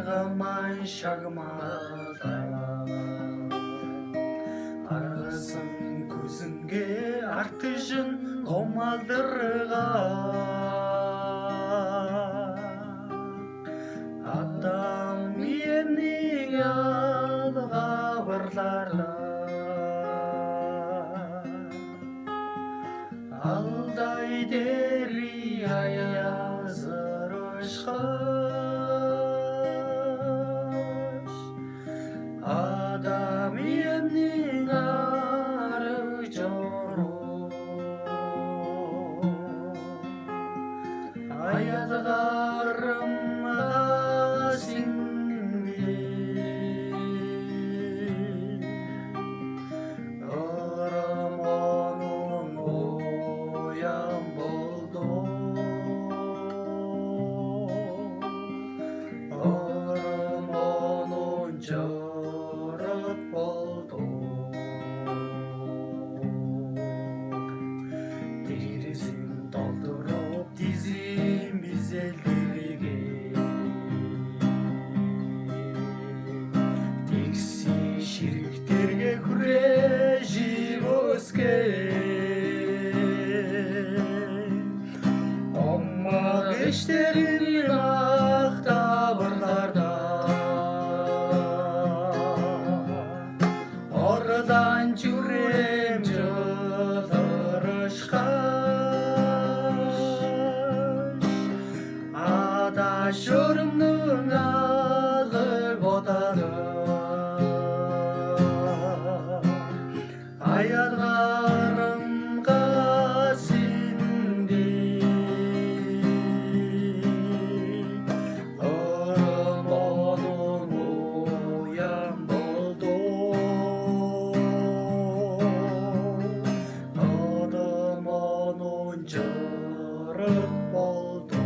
Argımay şagmada Argısın көзіңге артыжын омалдырған Адам менің алға барларда Алдай дери аязыр ұшқаш Адам менің ары жору Аязғарымға сіңді Ырым оның оян болды Ырым оның жырық болды Терезін толтырып дизим безелдерге Текси шириктерге күрежіп өскен Оммақ ештерін ақтабырларда Oradan жүрем жылдырышқаш Адашырымның алып отады Аязғарымға сіңді Ырым оның оян болды Адам оның жырық болды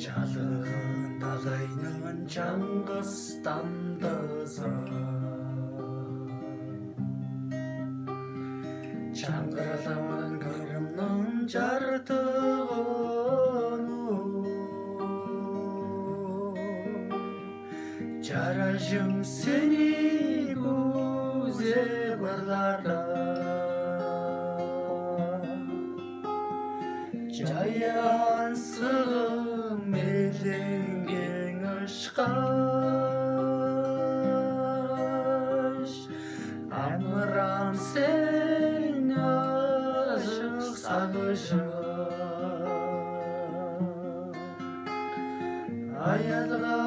Жалығын далайнын жаңғыз тамдызы Жаңғырдан көрімнің жартығыны Жаражың сені көзе барларда Жаян сығым елденген ұшқаш Амырам сен ашық сағышым Аязға